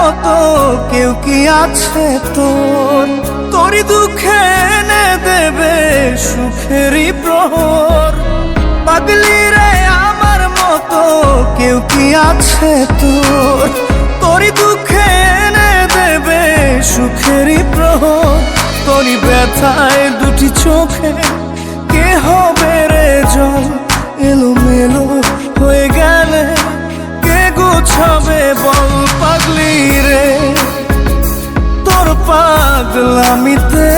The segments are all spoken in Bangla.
মতো কেউ কি আছে তোর? তোরই দুঃখে এনে দেবে সুখেরই প্রহর। পাগলি রে আমার মতো কেউ কি আছে তোর? তোরই দুঃখে এনে দেবে সুখেরই প্রহর। তোরই ব্যথায় দুটি চোখে কে হবে রে জল? এলোমেলো হয়ে গেলে কে গোছাবে বল? পাগলি রে তোর পাগলামিতে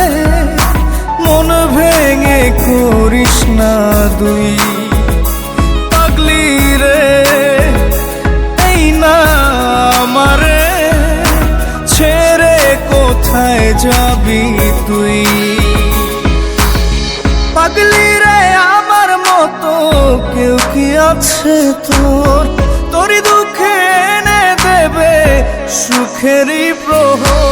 মন ভেঙে করিস না দুই। পাগলি রে এই না আমারে ছেড়ে কোথায় যাবি তুই? পাগলি রে আমার মতো কেউ কি আছে তোর? তোরই দুঃখে এনে দেবে সুখেরই প্রহর।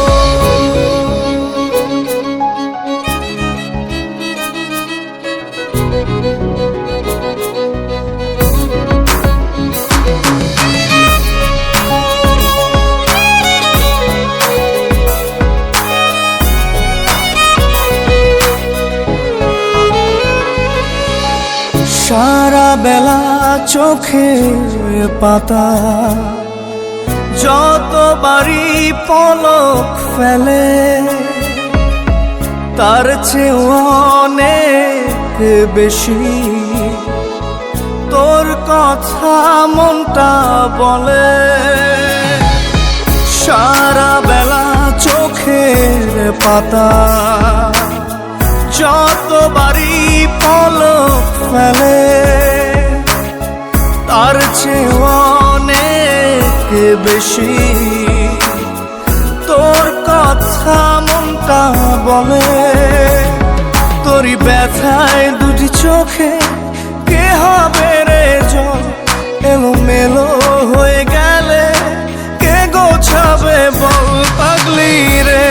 সারা বেলা চোখে পাতা যতবারই পলক ফেলে, তার চেয়ে অনেক বেশি তোর কথা মনটা বলে। সারা বেলা চোখের পাতা যতবারই পলক ফেলে, তার চেয়ে অনেক বেশি তোর কথা মনটা বলে। তোরই ব্যথায় দুটি চোখে কে হবে রে জল? এলোমেলো হয়ে গেলে কে গোছাবে বল? পাগলি রে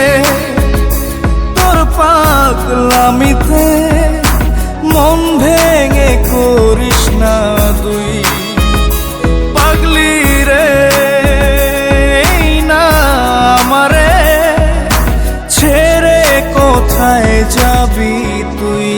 তোর পাগলামিতে মন ভেঙে করিস না দুই। পাগলি রে এই না আমারে ছেড়ে কোথায় যাবি তুই?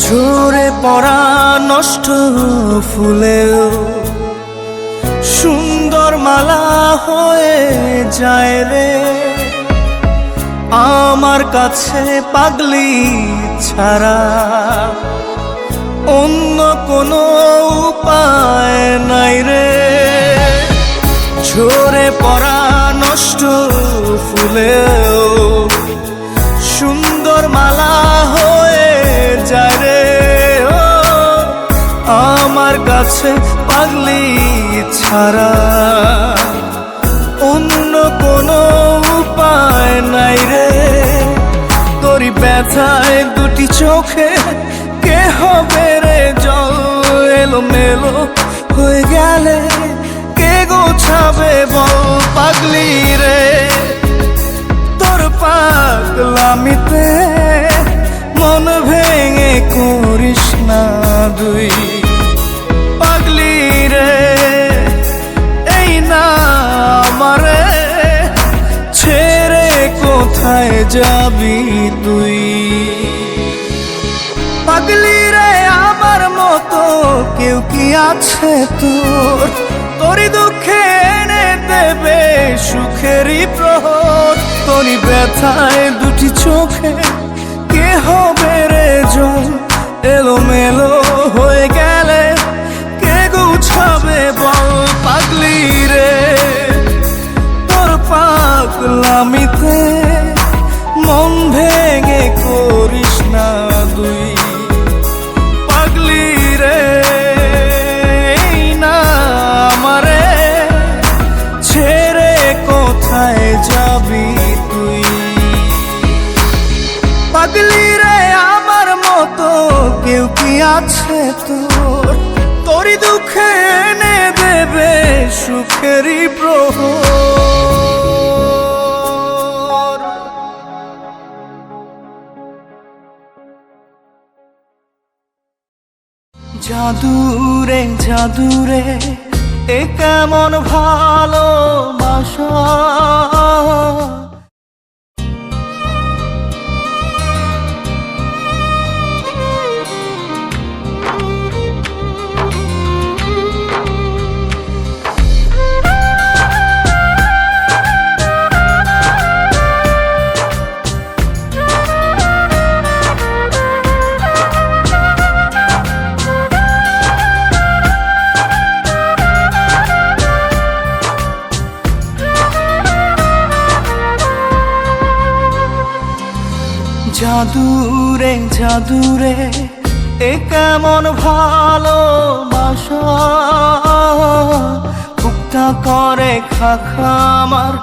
ঝরে পড়া নষ্ট ফুলেও সুন্দর মালা হয়ে যায় রে আমার কাছে। পাগলি ছাড়া অন্য কোনো উপায় নাই রে। ঝরে পড়া নষ্ট ফুলেও সুন্দর মালা হয়ে যায় রে আমার কাছে। পাগলি ছাড়া অন্য কোনো উপায় নাই রে। তোরই ব্যথায় দুটি চোখে কে হবে রে জল? এলোমেলো হয়ে গেলে কে গোছাবে বল? পাগলি রে তোর পাগলামিতে মন ভেঙে করিস না দুই। পাগলি রে এই না আমারে ছেড়ে কোথায় যাবি তুই? পাগলি রে আমার মতো কেউ কি আছে তোর? তোরই দুঃখে এনে দেবে সুখেরই প্রহর। তোরই ব্যথায় দুটি চোখে কে হবে রে জল? এলোমেলো হয়ে গেলে কে গুছাবে বল? পাগলি রে তোর পাগলামিতে মন ভেঙে করিস না দুই। পাগলি রে এই না আমারে ছেড়ে কোথায় যাবি তুই? পাগলি রে আমার মতো কেউ কি আছে তোর, তোরই দুঃখে এনে দেবে সুখেরই প্রহর। জাদুরে জাদুরে এ কেমন ভালোবাসা, জাদুরে জাদুরে এ কেমন ভালোবাসা, বুকটা করে খাখা আমার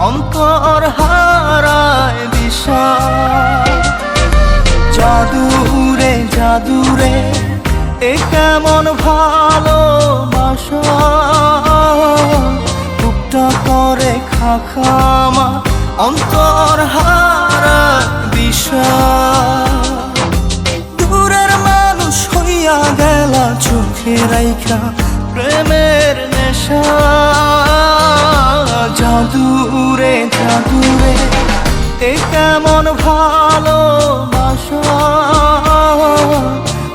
অন্তর হারায় দিশা। জাদুরে জাদুরে এ কেমন ভালোবাসা, বুকটা করে খাখা আমার অন্তর হারায় দিশা। দূরের মানুষ হইয়া গেলা চোখে রাইখা প্রেমের নেশা। জাদুরে জাদুরে এ কেমন ভালোবাসা,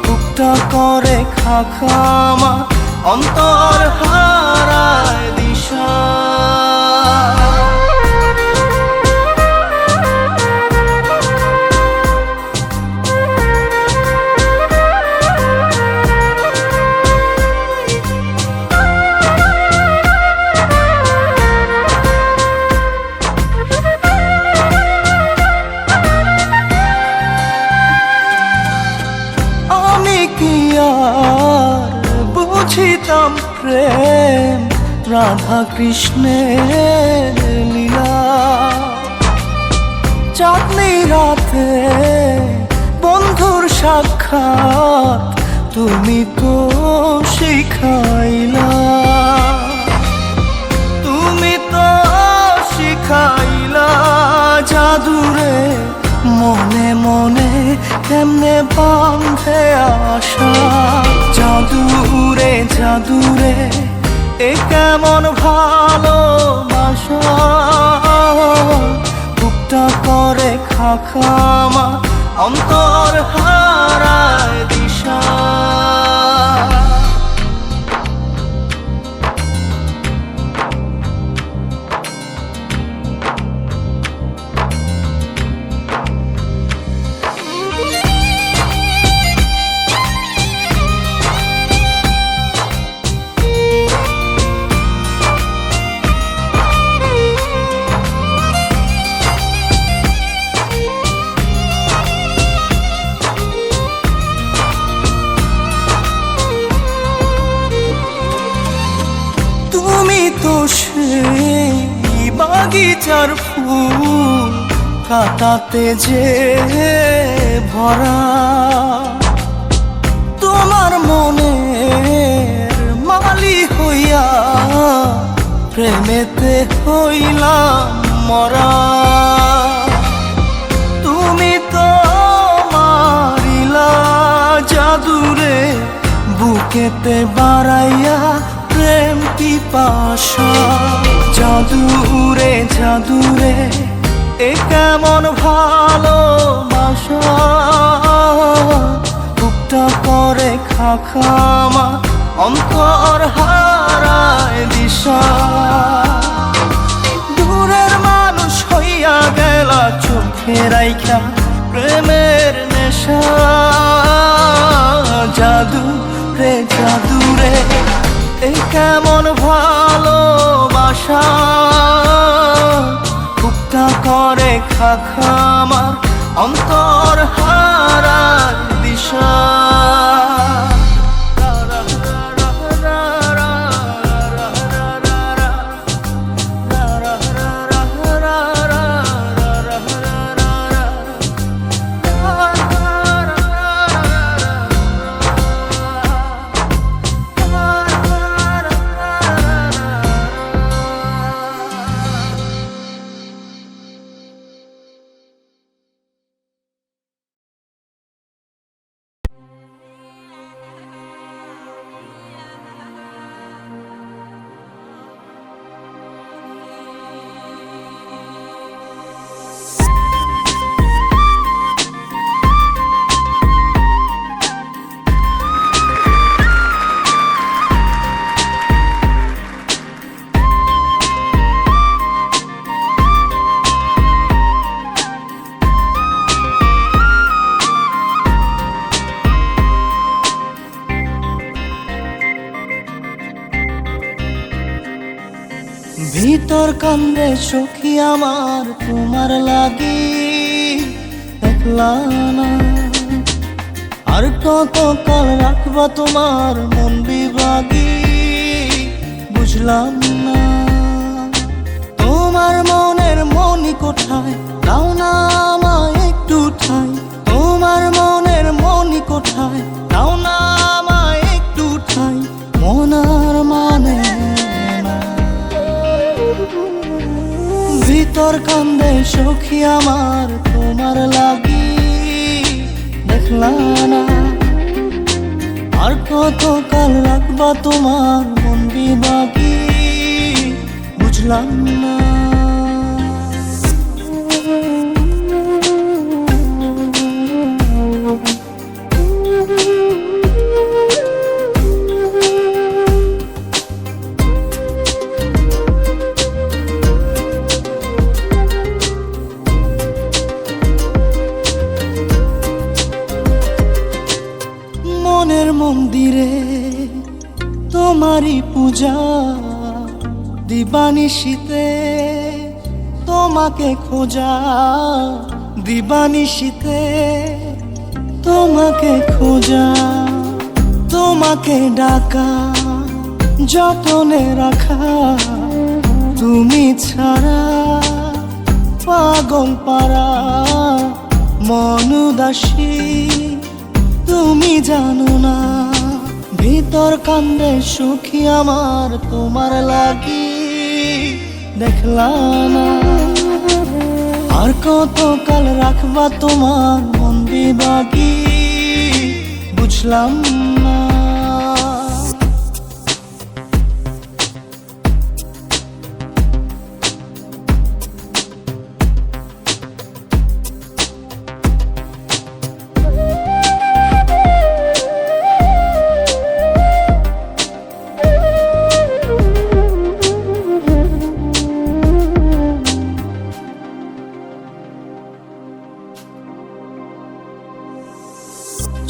বুকটা করে খাখা আমার অন্তর হারায় দিশা। বুঝিতাম প্রেম রাধা কৃষ্ণের লীলা, চাঁদনি রাতে বন্ধুর সাক্ষাৎ তুমি তো শিখাইলা, তুমি তো শিখাইলা। জাদুরে মনে মনে কেমনে বাঁধে আশা। জাদুরে জাদুরে এ কেমন ভালোবাসা, বুকটা করে খাখা আমার অন্তর হারায় দিশা। সেই বাগিচার ফুল কাটাতে যে ভরা, তোমার মনের মালি হইয়া প্রেমেতে হইলাম মরা। তুমি তো মারিলা জাদুরে বুকেতে বাড়াইয়া প্রেম পিপাসা। জাদুরে জাদুরে এ কেমন ভালোবাসা, বুকটা করে খাখা আমার অন্তর হারায় দিশা। দূরের মানুষ হইয়া গেলা চোখে রাইখা প্রেমের নেশা। জাদুরে জাদুরে এ কেমন ভালোবাসা, বুকটা করে খাখা আমার অন্তর হারায় দিশা। ভিতর কান্দে সখী আমার তোমার লাগি, দেখলা না আর কত কাল রাখবা তোমার মন বিভাগী, বুঝলাম না তোমার মনের মনি কোঠায়, দাও না আমায় একটু ঠাই। তোমার মনের মনি কোঠায়, দাও না আমায় একটু ঠাই। মনার মানে না, ভিতর কান্দে সখী আমার তোমার লাগি, দেখলা না আর কত কাল রাখবা তোমার মন বিভাগী, বুঝলাম না। মনের মন্দিরে তোমারই পূজা, দিবানিশীতে তোমাকে খোঁজা, দিবানিশীতে তোমাকে খোঁজা, তোমাকে ডাকা, যতনে রাখা, তুমি ছাড়া পাগল পারা মন উদাসী, তুমি জানো না ভিতর কান্দে সুখী আমার তোমার লাগি, দেখলা না আর কত কাল রাখবা তোমার মন বিভাগী, বুঝলাম না।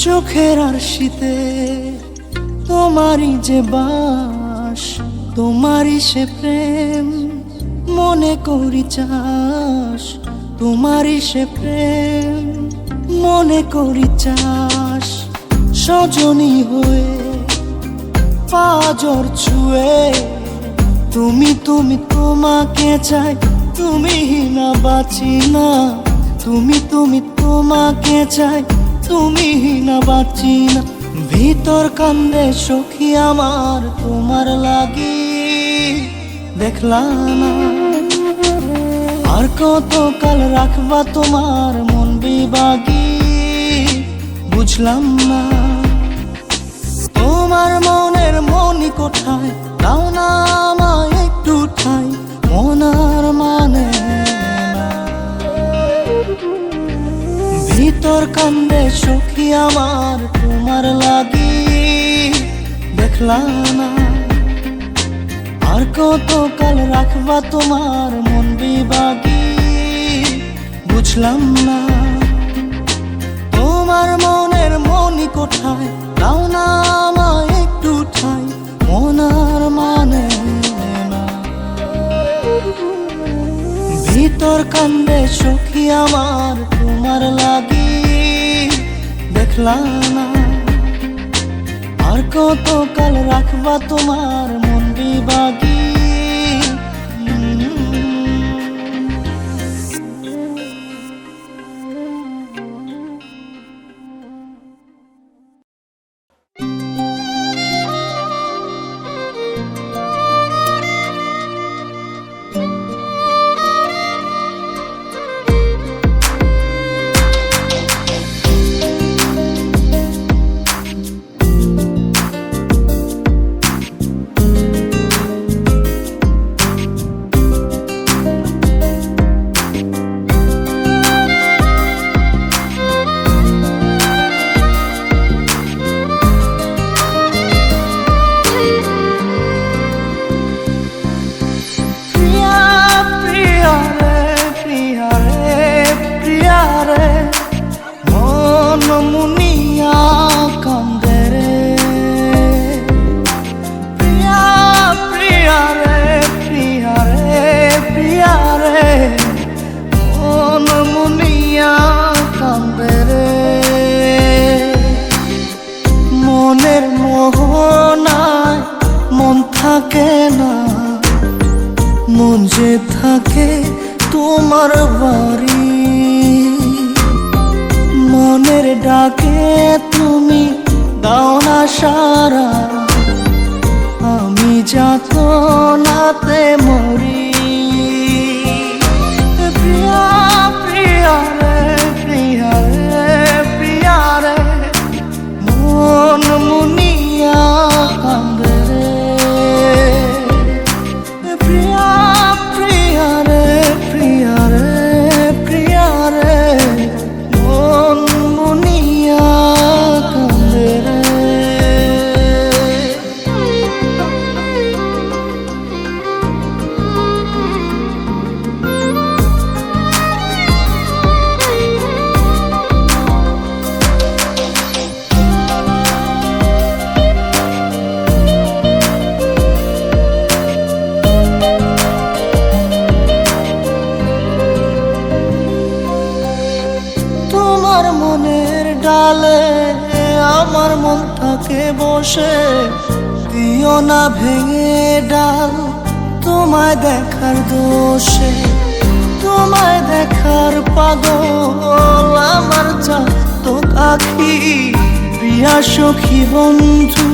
চোখের আরশিতে তোমারই যে বাস, তোমারই সে প্রেম মনে করি চাস, তোমারই সে প্রেম মনে করি চাস। সজনী হয়ে পাজর ছুঁয়ে তুমি তুমি তোমাকে চাই, তুমি না বাঁচি না, তুমি তুমি তোমাকে চাই, তুমি না বাঁচি না। ভিতর কান্দে সখী আমার তোমার লাগি, দেখলা না আর কত কাল রাখবা তোমার মন বিভাগী, বুঝলাম না তোমার মনের মনি কোঠায়, দাও না আমায় একটু ঠাই। মনার মানে না, ভিতর কান্দে সখী আমার তোমার লাগি, দেখলা না আর কত কাল রাখবা তোমার মন বিভাগী, বুঝলাম না তোমার মনের মনি কোঠায়, দাও না আমায় একটু ঠাই। মনার মানে না, ভিতর কান্দে সখী আমার তোমার লাগি, দেখলা না আর কত কাল রাখবা তোমার মন বিভাগী। যে থাকে তোমার বাড়ি, মনের ডাকে তুমি দাও না সারা, আমি যাতনাতে মরি। প্রিয়া প্রিয়া রে প্রিয়া রে প্রিয়া রে, মন মুনিয়া কান্দে রে। প্রিয়া প্রিয়া রে প্রিয়া রে প্রিয়া রে, মন মুনিয়া কান্দে রে। তোমার মনের ডালে আমার মন থাকে বসে, দিও না ভেঙে ডাল তোমায় দেখার দোষে। তোমায় দেখার পাগল আমার চাতক আখি, প্রিয়া সখী বন্ধু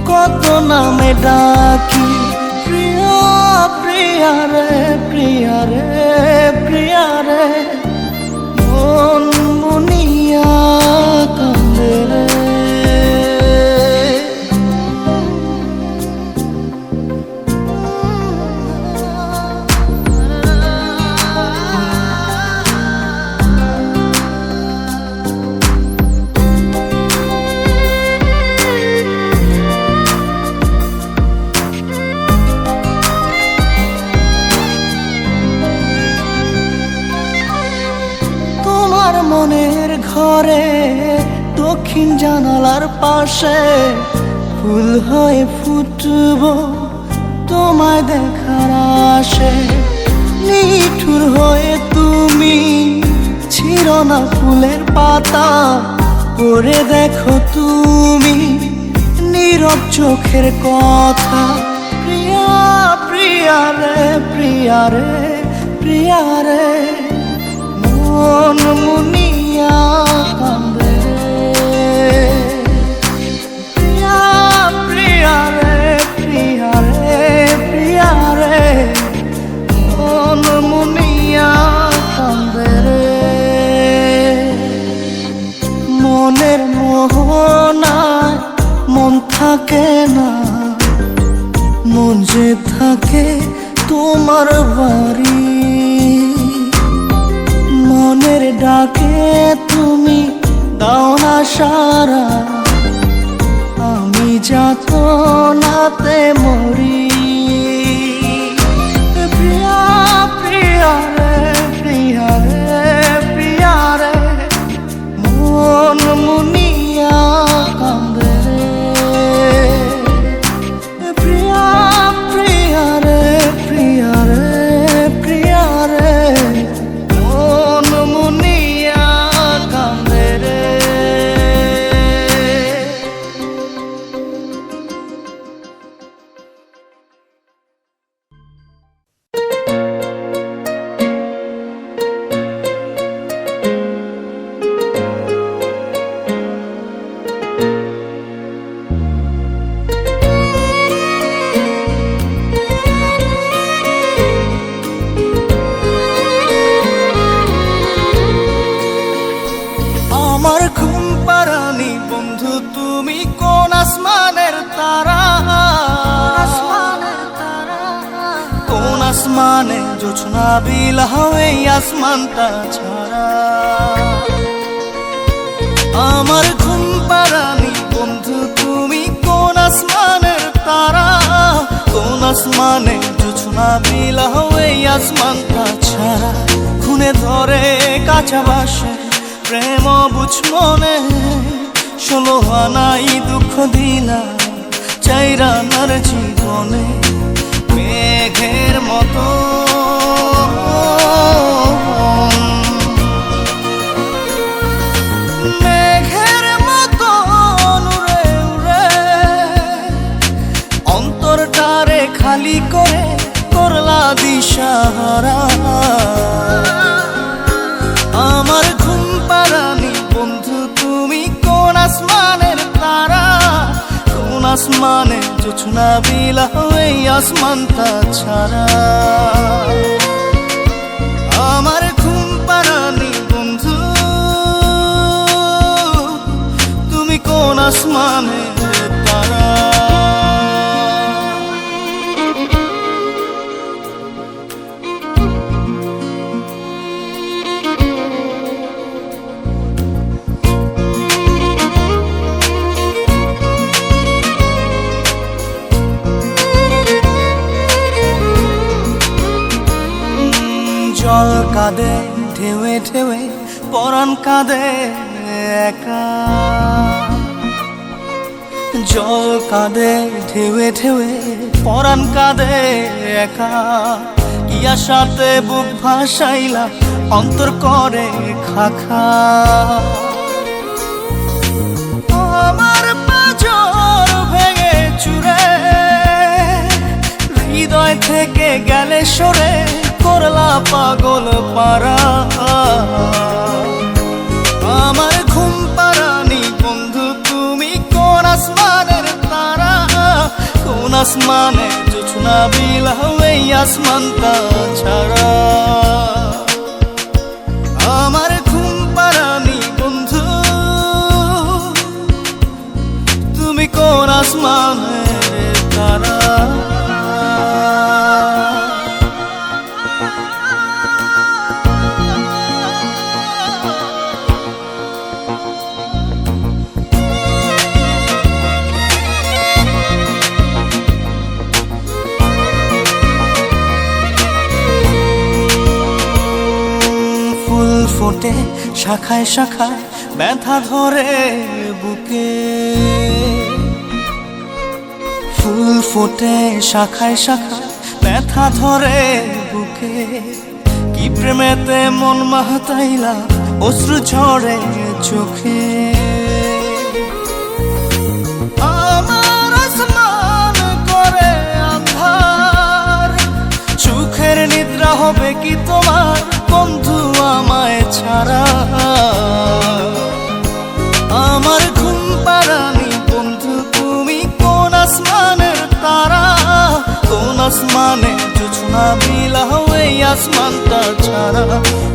কত নামে ডাকি। প্রিয়া প্রিয়া রে প্রিয়া রে প্রিয়া রে, মন মুনিয়া কান্দে রে। তোমার মনের ঘরে দক্ষিণ জানালার পাশে ফুল হয়ে ফুটব তোমায় দেখার আশে। নিঠুর হয়ে তুমি ছিঁড়ো না ফুলের পাতা, করে দেখো তুমি নীরব চোখের কথা। প্রিয়া প্রিয়া রে প্রিয়া রে প্রিয়া রে, মন মুনিয়া কান্দে রে। প্রিয়া প্রিয়া রে প্রিয়া রে প্রিয়া রে, মন মুনিয়া কান্দে রে। মনের মোহনায় মন থাকে না, মন যে থাকে তোমার বাড়ি, মনের ডাকে তুমি দাও না সারা, আমি যাতনাতে মরি। প্রিয়া প্রিয়া রে প্রিয়া রে প্রিয়া রে, মন মুনিয়া কান্দে রে। প্রিয়া প্রিয়া রে প্রিয়া রে প্রিয়া রে, মন মুনিয়া কান্দে রে। আমার ঘুম পাড়ানি বন্ধু তুমি কোন আসমানের তারা, কোন আসমানে জোছনা বিলাও এই আসমানটা ছাড়া। আমার ঘুম পাড়ানি বন্ধু তুমি কোন আসমানের তারা, কোন আসমানে জোছনা বিলাও এই আসমানটা ছাড়া। খুনে ধরে কাঁচা বাসে প্রেম বুঝ মনে, 16 আনাই দুঃখ দিলা চাইরা নার জীবনে। মেঘের মতো মেঘের মতো উড়ে উড়ে অন্তরটারে খালি করে করলা দি দিশাহারা। আমার ঘুম পাড়ানি বন্ধু তুমি কোন আসমানের তারা, কোন আসমানে জোছনা বিলাও এই আসমানটা ছাড়া। আমার ঘুম পাড়ানি বন্ধু তুমি কোন আসমানের তারা। জল কাঁদে ঢেউে ঢেউে পরাণ কাঁদে একা, জল কাঁদে ঢেউে ঢেউে পরাণ কাঁদে একা। কি আশাতে বুক ভাসাইলা অন্তর করে খাখা। আমার পাঁজর ভেঙে চুরে হৃদয় থেকে গেলে সরে করলা পাগল পারা। আমার ঘুম পাড়ানি বন্ধু তুমি কোন আসমানের তারা, কোন আসমানে জোছনা বিলাও এই আসমানটা ছাড়া। আমার ঘুম পাড়ানি বন্ধু তুমি কোন আসমানের তারা। ফোটে শাখায় শাখায় ব্যথা ধরে বুকে, ফুল ফোটে শাখায় শাখায় ব্যথা ধরে বুকে। কি প্রেমেতে মন মাতাইলা অশ্রু ঝরে চোখে। আমার আসমান করে আন্ধার, সুখের নিদ্রা হবে কি তোমার বন্ধু আমায় ছাড়া। আমার ঘুম পাড়ানি বন্ধু তুমি কোন আসমানের তারা, কোন আসমানে জোছনা বিলাও এই আসমানটা ছাড়া।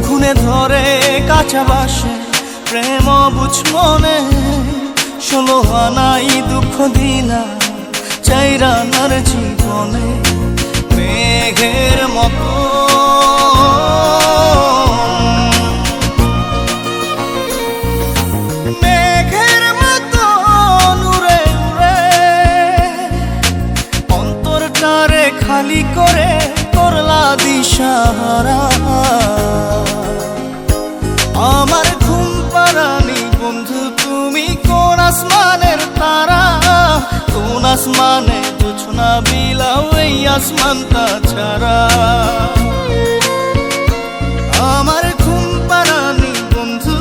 খুনে ধরে কাঁচা বাসে প্রেম বুঝ মনে, 16 আনাই দুঃখ দিলা চাইরানার জীবনে। মেঘের মতো খালি করে করলা দিশাহারা। আমার ঘুম পাড়ানি বন্ধু তুমি কোন আসমানের তারা, কোন আসমানে জোছনা বিলাও এই আসমানটা ছাড়া। আমার ঘুম পাড়ানি বন্ধু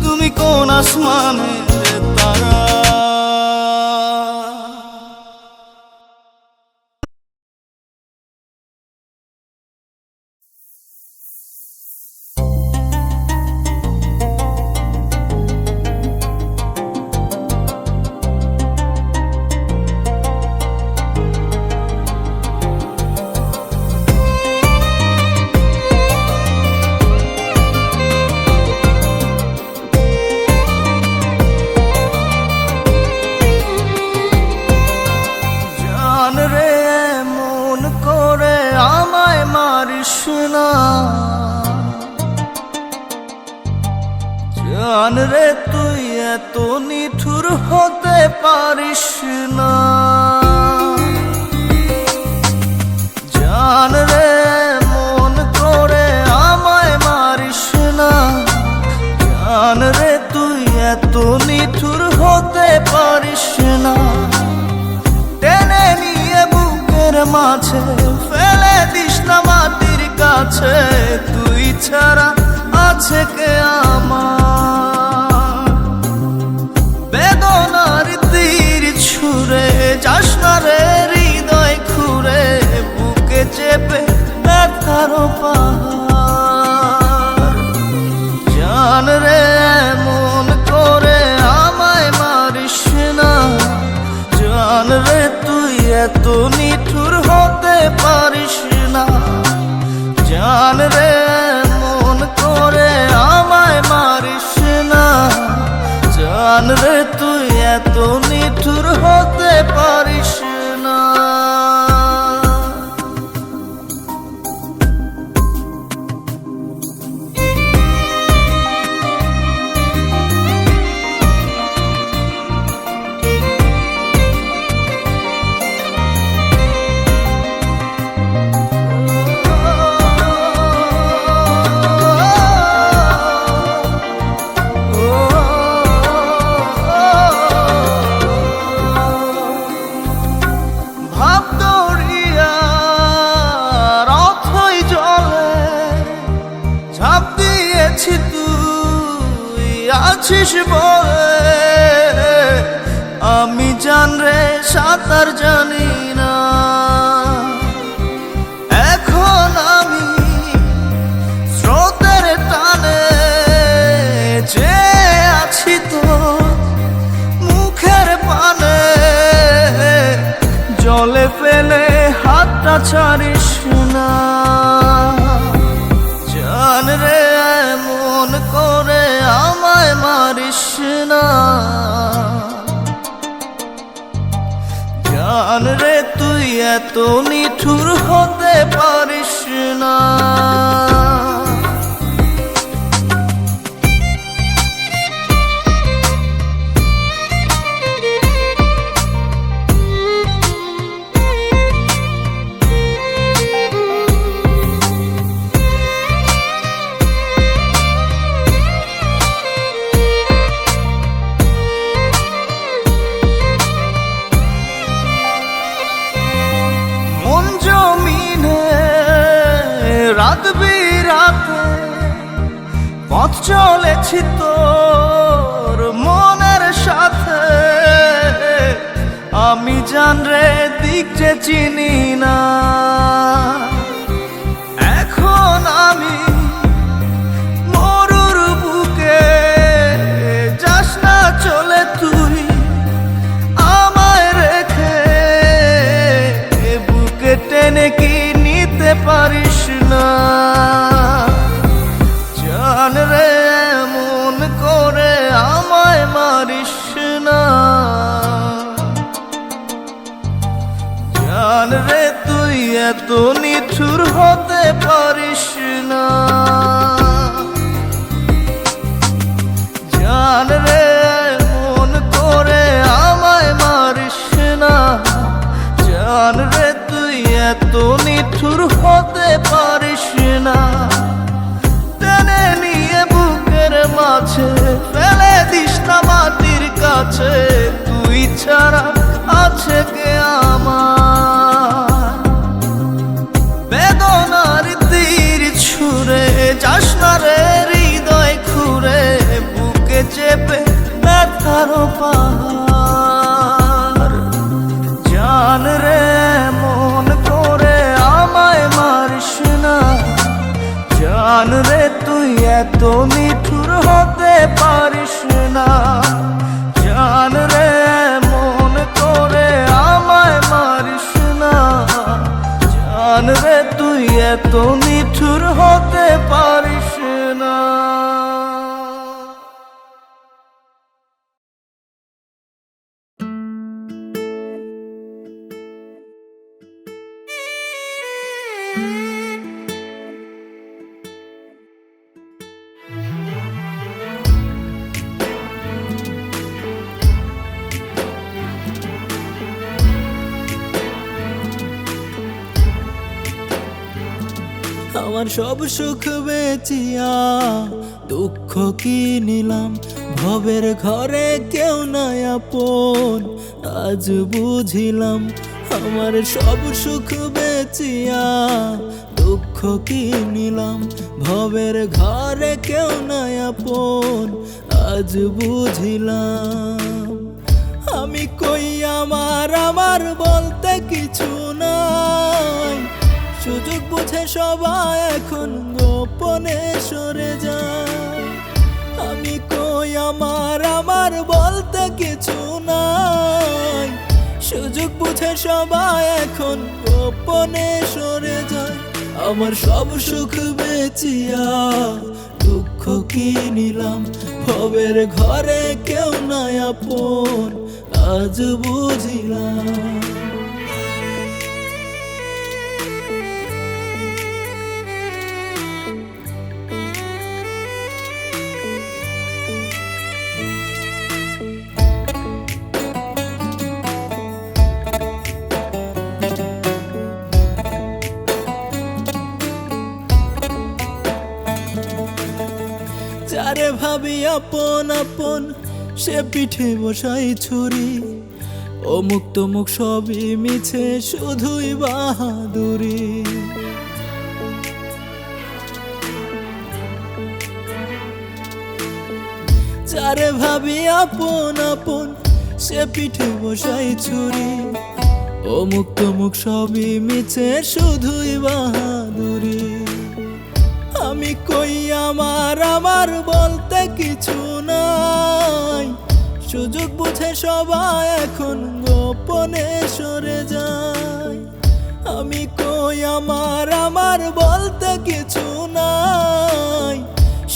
তুমি কোন আসমানের তারা। জান রে তুই এত নিঠুর হতে পারিস না, জান রে মন করে আমায় মারিস না। জান রে তুই এত নিঠুর হতে পারিস না, টেনে নিয়ে বুকের মাঝে ফেলে দিস না মাটির কাছে। তুই ছাড়া আছে কে আমার, বেদনার তীর ছুঁড়ে যাস না রে হৃদয় খুঁড়ে। আছিস বলে আমি জানরে সাঁতার জানি না। এখন আমি স্রোতের টানে যে আছি তো মুখের পানে, জলে ফেলে হাতটা ছাড়িস না। জান রে এমন করে আমায় মারিস না। জান রে তুই এত নিঠুর হতে পারিস না। রাত বিরাতে পথ চলেছি তোর মনের সাথে, আমি জানরে দিক যে চিনি না। এখন আমি মরুর বুকে, যাস না চলে তুই আমায় রেখে, বুকে টেনে কি নিতে পারিস না। জান রে এমন করে আমায় মারিস না। জান রে তুই এত নিঠুর হতে পারিস না। জান রে এমন করে আমায় মারিস না। জান রে তুই এত নিঠুর হতে পারিস না। টেনে নিয়ে বুকের মাঝে ফেলে দিস না মাটির কাছে, তুই ছাড়া আছে কে আমার। বেদনার তীর ছুঁড়ে যাস না রে হৃদয় খুঁড়ে, বুকে চেপে ব্যথার পাহাড়। জান রে মন করে আমায় মারিস না। জান রে তুই এত নিঠুর হতে পারিস না। জান রে মন করে আমায় মারিস না। জান রে তুই এত নিঠুর হতে পারিস না। আমার সব সুখ বেচিয়া দুঃখ কি নিলাম, ভবের ঘরে কেউ নাই আপন আজ বুঝিলাম। আমার সব সুখ বেচিয়া দুঃখ কি নিলাম, ভবের ঘরে কেউ নাই আপন আজ বুঝিলাম। আমি কই আমার আমার বলতে কিছু নাই, সুযোগ বুঝে সবাই এখন গোপনে সরে যায়। আমি কই আমার আমার বলতে কিছু নাই, সুযোগ বুঝে সবাই এখন গোপনে সরে যায়। আমার সব সুখ বেচিয়া দুঃখ কি নিলাম, ভবের ঘরে কেউ নাই আপন আজ বুঝিলাম। যারে ভাবি আপন আপন সে পিঠে বসাই ছুরি, অমুক তমুক সবই মিছে শুধুই বাহাদুরি। যারে ভাবি আপন আপন সে পিঠে বসাই ছুরি। অমুক তমুক সবই মিছে শুধুই বাহাদুরি। আমি কই আমার আমার বলতে কিছু নাই, সুযোগ বুঝে সবাই এখন গোপনে সরে যায়। আমি কই আমার আমার বলতে কিছু নাই,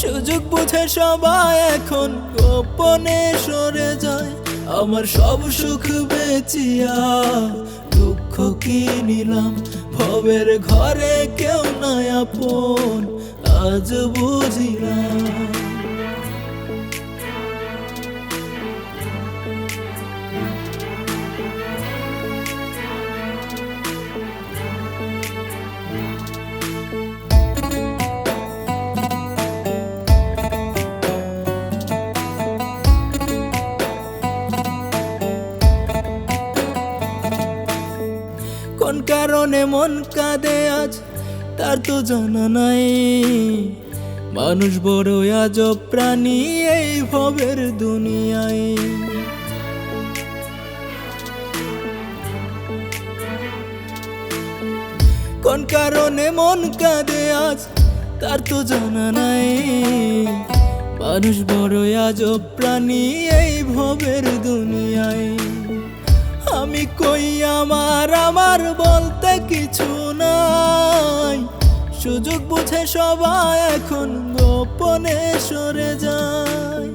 সুযোগ বুঝে সবাই এখন গোপনে সরে যায়। আমার সব সুখ বেচিয়া দুঃখ কি নিলাম, ভবের ঘরে কেউ নাই আপন আজ বুঝিলাম। কোন কারণে মন কাঁদে আজ তার তো জানা নাই, মানুষ বড় আজব প্রাণী এই ভবের দুনিয়ায়। কোন কারণে মন কাঁদে আজ তার তো জানা নাই, মানুষ বড় আজব প্রাণী এই ভবের দুনিয়ায়। আমি কই আমার আমার বলতে কিছু নাই, সুযোগ বুঝে সবাই এখন গোপনে সরে যায়।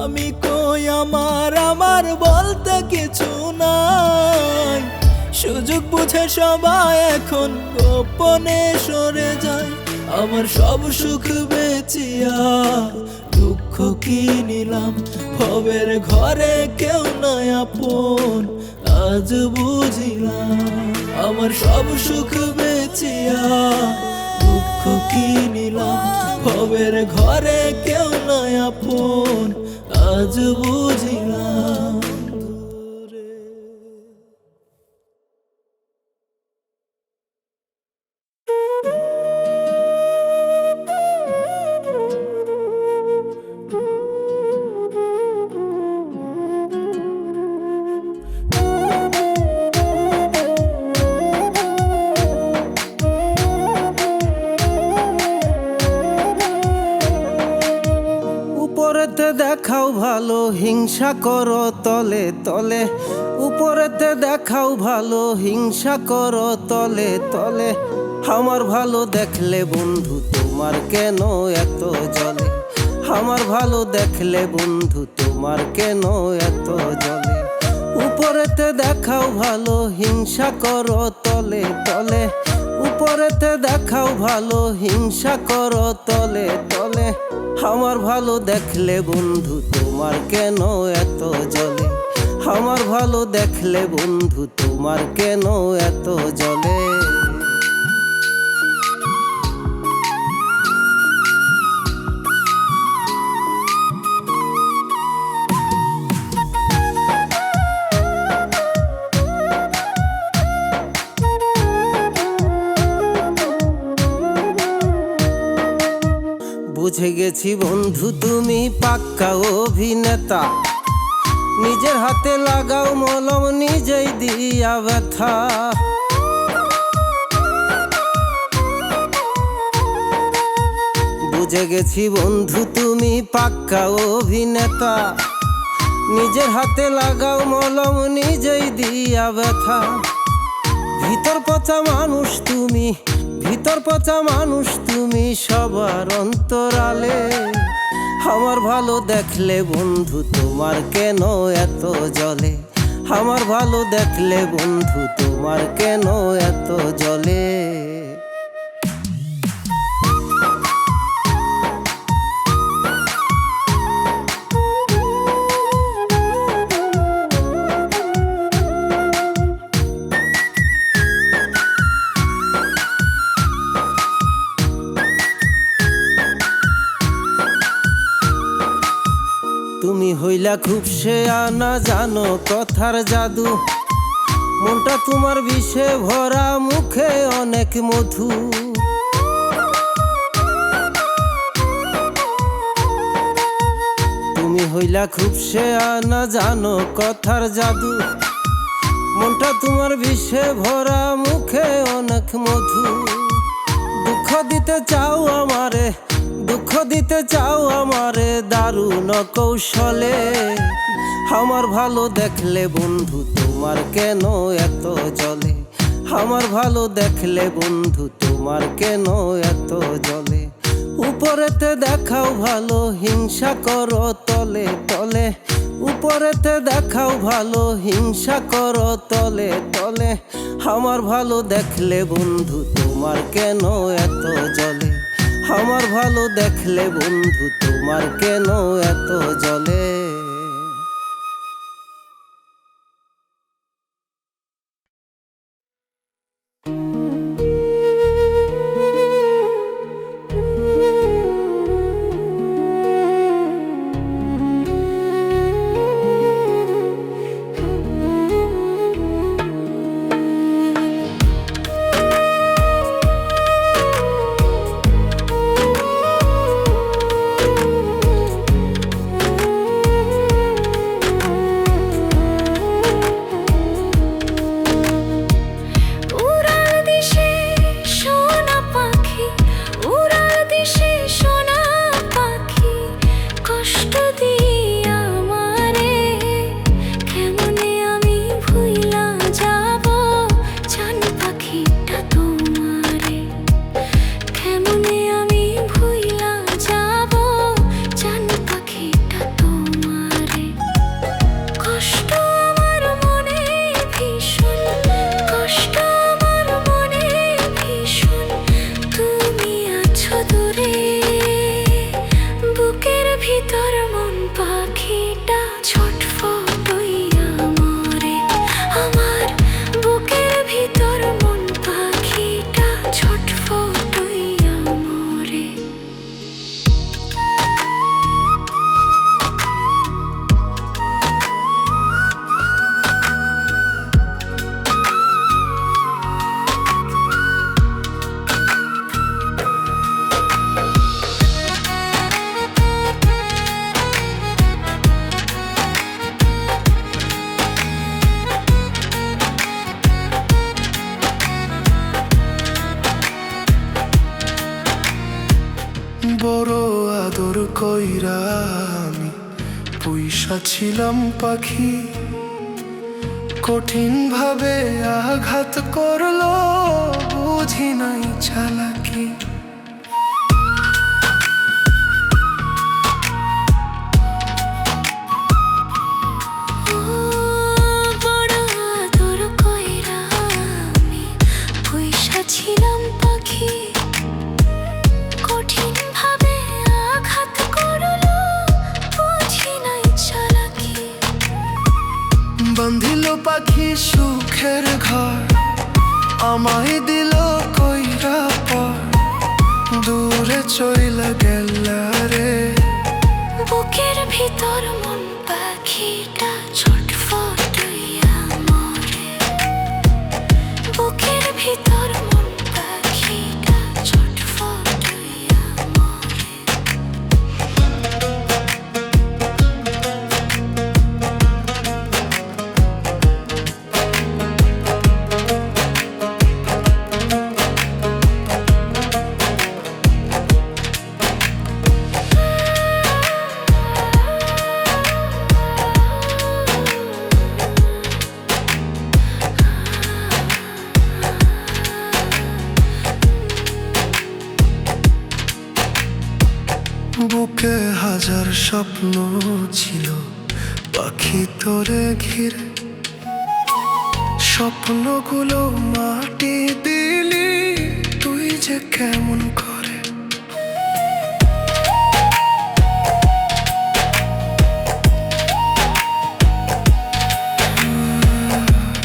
আমি কই আমার আমার বলতে কিছু নাই, সুযোগ বুঝে সবাই এখন গোপনে সরে যায়। আমার সব সুখ বেচিয়া দুঃখ কি নিলাম, ভবের ঘরে কেউ নাই আপন আজ বুঝিলাম। আমার সব সুখ বেচিয়া দুঃখ কি নিলাম, ভবের ঘরে কেউ নাই আপন আজ বুঝিলাম। উপরেতে দেখাও ভালো, হিংসা করো তলে তলে। উপরেতে দেখাও ভালো, হিংসা করো তলে তলে। আমার ভালো দেখলে বন্ধু তোমার কেন এত জ্বলে? আমার ভালো দেখলে বন্ধু তোমার কেন এত জ্বলে? উপরেতে দেখাও ভালো, হিংসা করো তলে তলে। উপরেতে দেখাও ভালো, হিংসা করো তলে তলে। আমার ভালো দেখলে বন্ধু তোমার কেন এত জ্বলে? আমার ভালো দেখলে বন্ধু তোমার কেন এত জ্বলে? বুঝে গেছি বন্ধু তুমি পাক্কা অভিনেতা, নিজের হাতে লাগাও মলম নিজেই দিয়া ব্যথা। বুঝে গেছি বন্ধু তুমি পাক্কা অভিনেতা, নিজের হাতে লাগাও মলম নিজেই দিয়া ব্যথা। ভিতর পচা মানুষ তুমি, ভিতর পচা মানুষ তুমি সবার অন্তরালে। আমার ভালো দেখলে বন্ধু তোমার কেন এত জ্বলে? আমার ভালো দেখলে বন্ধু তোমার কেন এত জ্বলে? তুমি হইলা খুব শেয়ানা, জানো কথার জাদু। মনটা তোমার বিষে ভরা, মুখে অনেক মধু। তুমি হইলা খুব সে আনা জানো কথার জাদু মনটা তোমার বিষে ভরা মুখে অনেক মধু দুঃখ দিতে চাও আমারে দুঃখ দিতে চাও আমারে দারুণ কৌশলে আমার ভালো দেখলে বন্ধু তোমার কেন এত জ্বলে আমার ভালো দেখলে বন্ধু তোমার কেন এত জ্বলে উপরেতে দেখাও ভালো হিংসা করো তলে তলে উপরেতে দেখাও ভালো হিংসা করো তলে তলে আমার ভালো দেখলে বন্ধু তোমার কেন এত জ্বলে আমার ভালো দেখলে বন্ধু তোমার কেন এত জ্বলে বড় আদর কইরা আমি পুইসা ছিলাম পাখি কঠিন ভাবে আঘাত করলো বুঝি নাই চালাকি ছিলাম পাখি কঠিন ভাবে আঘাত করলো বুঝি নাই চালাকি বান্ধিল পাখি সুখের ঘর আমায় দিল কইরা পর দূরে চইলা গেল রে বুকের ভিতর মন পাখিটা ছটফটাইয়া মরে বুকের ভিতর মন পাখিটা ছটফটাইয়া মরে বুকে হাজার স্বপ্ন ছিল পাখি তোরে ঘিরে স্বপ্নগুলো মাটি দিলি তুই যে কেমন করে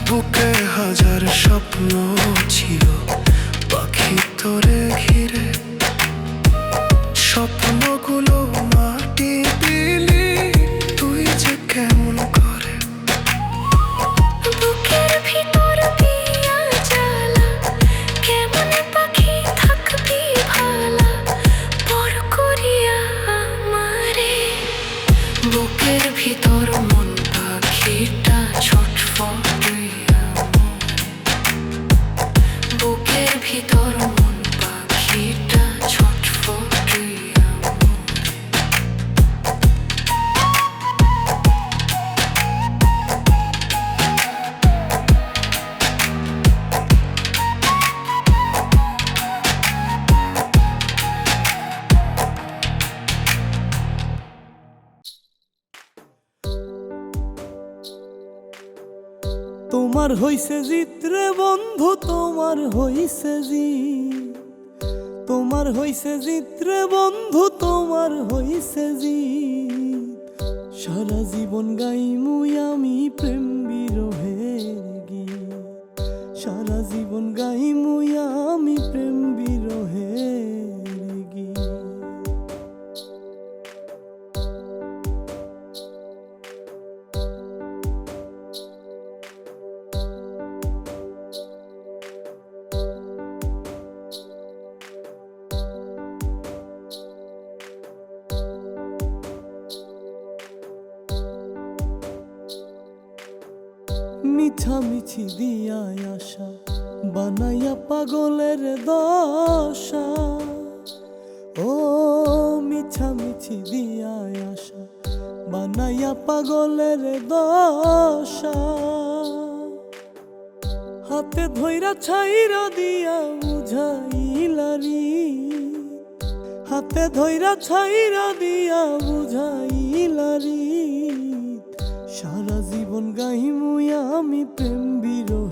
বুকে হাজার স্বপ্ন ছিল পাখি তোরে ঘিরে স্বপ্নগুলো মাটি দিলি তুই যে কেমন করে বুকের ভিতর দিয়া জ্বালা কেমন পাখি থাকবি তোমার হইছে জিত্রে বন্ধু, তোমার হইছে জিত, তোমার হইছে জিত্রে বন্ধু, তোমার হইছে জিত। সারা জীবন গাইমুই আমি প্রেম বিরহের গীত, সারা জীবন গাইমুই আমি প্রেম বিরহের গীত। মিছামিছি দিয়ায় আশা বানাইয়া পাগলের দশা, ও মিছামিছি দিয়ায় আশা বানাইয়া পাগলের দশা। হাতে ধইরা ছাইরা দিয়া বুঝাইলারি, হাতে ধইরা ছাইরা দিয়া বুঝাইলারি। সারা জীবন গাইমুই আমি প্রেম বিরহ